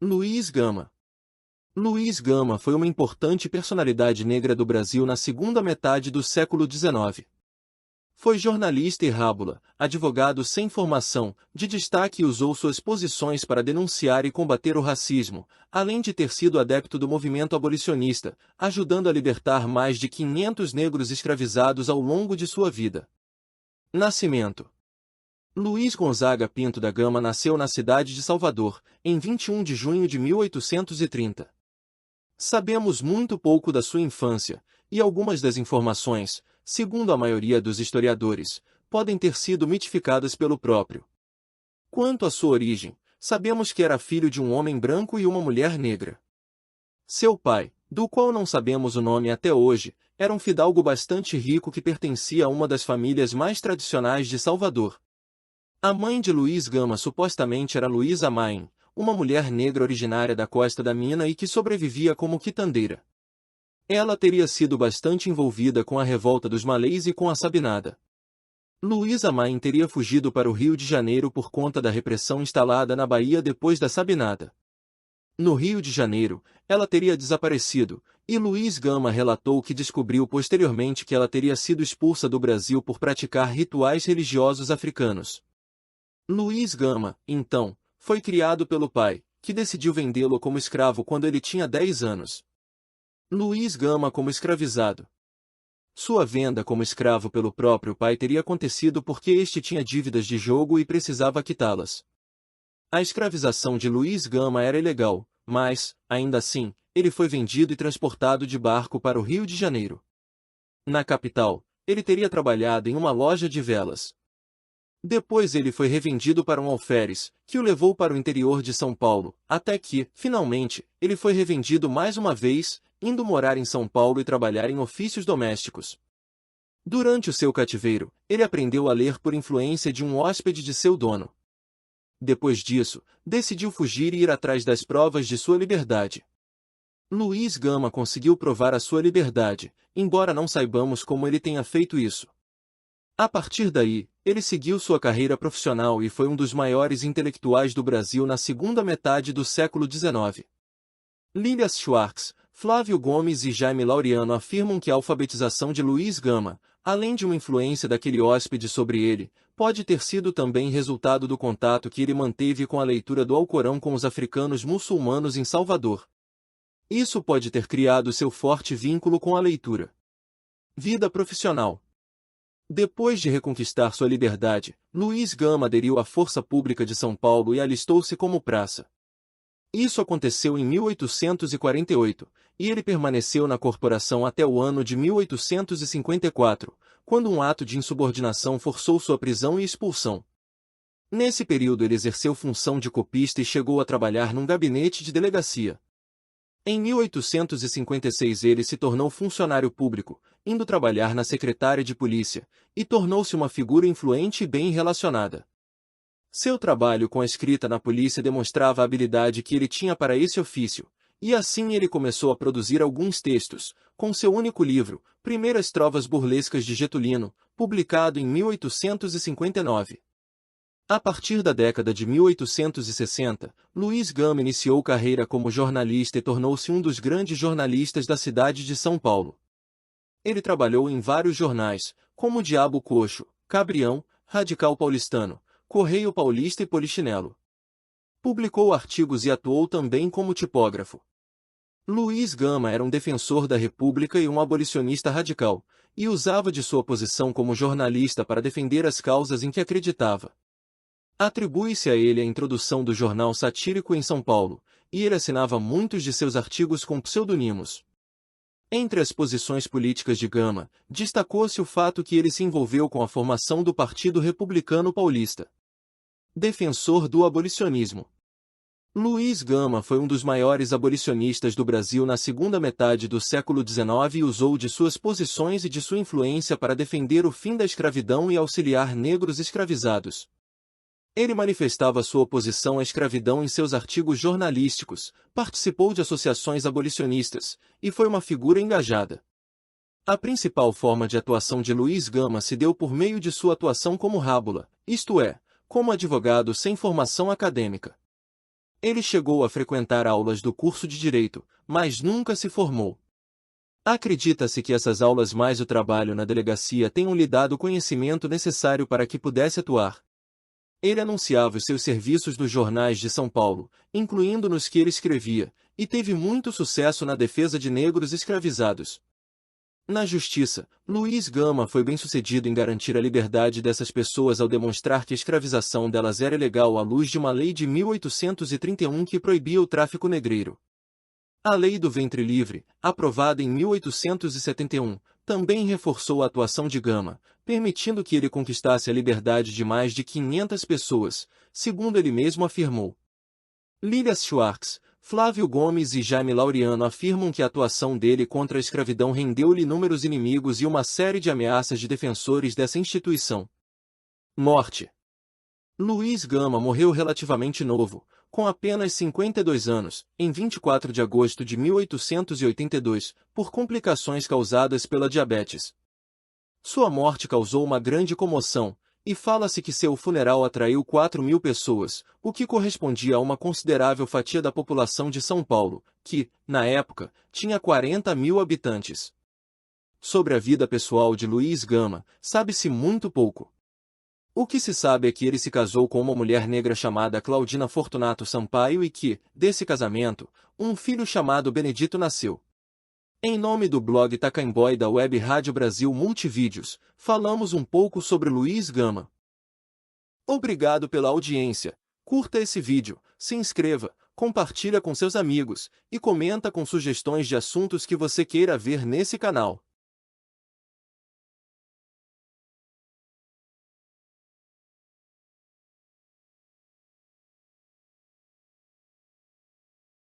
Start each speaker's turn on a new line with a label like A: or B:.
A: Luiz Gama. Luiz Gama foi uma importante personalidade negra do Brasil na segunda metade do século XIX. Foi jornalista e rábula, advogado sem formação, de destaque e usou suas posições para denunciar e combater o racismo, além de ter sido adepto do movimento abolicionista, ajudando a libertar mais de 500 negros escravizados ao longo de sua vida. Nascimento: Luiz Gonzaga Pinto da Gama nasceu na cidade de Salvador, em 21 de junho de 1830. Sabemos muito pouco da sua infância, e algumas das informações, segundo a maioria dos historiadores, podem ter sido mitificadas pelo próprio. Quanto à sua origem, sabemos que era filho de um homem branco e uma mulher negra. Seu pai, do qual não sabemos o nome até hoje, era um fidalgo bastante rico que pertencia a uma das famílias mais tradicionais de Salvador. A mãe de Luiz Gama supostamente era Luísa Maim, uma mulher negra originária da Costa da Mina e que sobrevivia como quitandeira. Ela teria sido bastante envolvida com a revolta dos malês e com a Sabinada. Luísa Maim teria fugido para o Rio de Janeiro por conta da repressão instalada na Bahia depois da Sabinada. No Rio de Janeiro, ela teria desaparecido, e Luiz Gama relatou que descobriu posteriormente que ela teria sido expulsa do Brasil por praticar rituais religiosos africanos. Luiz Gama, então, foi criado pelo pai, que decidiu vendê-lo como escravo quando ele tinha 10 anos. Luiz Gama como escravizado. Sua venda como escravo pelo próprio pai teria acontecido porque este tinha dívidas de jogo e precisava quitá-las. A escravização de Luiz Gama era ilegal, mas, ainda assim, ele foi vendido e transportado de barco para o Rio de Janeiro. Na capital, ele teria trabalhado em uma loja de velas. Depois ele foi revendido para um alferes, que o levou para o interior de São Paulo, até que, finalmente, ele foi revendido mais uma vez, indo morar em São Paulo e trabalhar em ofícios domésticos. Durante o seu cativeiro, ele aprendeu a ler por influência de um hóspede de seu dono. Depois disso, decidiu fugir e ir atrás das provas de sua liberdade. Luiz Gama conseguiu provar a sua liberdade, embora não saibamos como ele tenha feito isso. A partir daí, ele seguiu sua carreira profissional e foi um dos maiores intelectuais do Brasil na segunda metade do século XIX. Lilias Schwartz, Flávio Gomes e Jaime Laureano afirmam que a alfabetização de Luiz Gama, além de uma influência daquele hóspede sobre ele, pode ter sido também resultado do contato que ele manteve com a leitura do Alcorão com os africanos muçulmanos em Salvador. Isso pode ter criado seu forte vínculo com a leitura. Vida profissional. Depois de reconquistar sua liberdade, Luiz Gama aderiu à Força Pública de São Paulo e alistou-se como praça. Isso aconteceu em 1848, e ele permaneceu na corporação até o ano de 1854, quando um ato de insubordinação forçou sua prisão e expulsão. Nesse período ele exerceu função de copista e chegou a trabalhar num gabinete de delegacia. Em 1856 ele se tornou funcionário público, indo trabalhar na secretária de polícia, e tornou-se uma figura influente e bem relacionada. Seu trabalho com a escrita na polícia demonstrava a habilidade que ele tinha para esse ofício, e assim ele começou a produzir alguns textos, com seu único livro, Primeiras Trovas Burlescas de Getulino, publicado em 1859. A partir da década de 1860, Luiz Gama iniciou carreira como jornalista e tornou-se um dos grandes jornalistas da cidade de São Paulo. Ele trabalhou em vários jornais, como Diabo Coxo, Cabrião, Radical Paulistano, Correio Paulista e Polichinelo. Publicou artigos e atuou também como tipógrafo. Luiz Gama era um defensor da República e um abolicionista radical, e usava de sua posição como jornalista para defender as causas em que acreditava. Atribui-se a ele a introdução do jornal satírico em São Paulo, e ele assinava muitos de seus artigos com pseudonimos. Entre as posições políticas de Gama, destacou-se o fato que ele se envolveu com a formação do Partido Republicano Paulista. Defensor do abolicionismo. Luiz Gama foi um dos maiores abolicionistas do Brasil na segunda metade do século XIX e usou de suas posições e de sua influência para defender o fim da escravidão e auxiliar negros escravizados. Ele manifestava sua oposição à escravidão em seus artigos jornalísticos, participou de associações abolicionistas, e foi uma figura engajada. A principal forma de atuação de Luiz Gama se deu por meio de sua atuação como rábula, isto é, como advogado sem formação acadêmica. Ele chegou a frequentar aulas do curso de Direito, mas nunca se formou. Acredita-se que essas aulas mais o trabalho na delegacia tenham lhe dado o conhecimento necessário para que pudesse atuar. Ele anunciava os seus serviços nos jornais de São Paulo, incluindo nos que ele escrevia, e teve muito sucesso na defesa de negros escravizados. Na justiça, Luiz Gama foi bem-sucedido em garantir a liberdade dessas pessoas ao demonstrar que a escravização delas era ilegal à luz de uma lei de 1831 que proibia o tráfico negreiro. A Lei do Ventre Livre, aprovada em 1871, também reforçou a atuação de Gama, permitindo que ele conquistasse a liberdade de mais de 500 pessoas, segundo ele mesmo afirmou. Lilias Schwartz, Flávio Gomes e Jaime Laureano afirmam que a atuação dele contra a escravidão rendeu-lhe inúmeros inimigos e uma série de ameaças de defensores dessa instituição. Morte. Luiz Gama morreu relativamente novo, com apenas 52 anos, em 24 de agosto de 1882, por complicações causadas pela diabetes. Sua morte causou uma grande comoção, e fala-se que seu funeral atraiu 4.000 pessoas, o que correspondia a uma considerável fatia da população de São Paulo, que, na época, tinha 40.000 habitantes. Sobre a vida pessoal de Luiz Gama, sabe-se muito pouco. O que se sabe é que ele se casou com uma mulher negra chamada Claudina Fortunato Sampaio e que, desse casamento, um filho chamado Benedito nasceu. Em nome do blog Tacaimboy da Web Rádio Brasil Multivídeos, falamos um pouco sobre Luiz Gama. Obrigado pela audiência. Curta esse vídeo, se inscreva, compartilha com seus amigos e comenta com sugestões de assuntos que você queira ver nesse canal.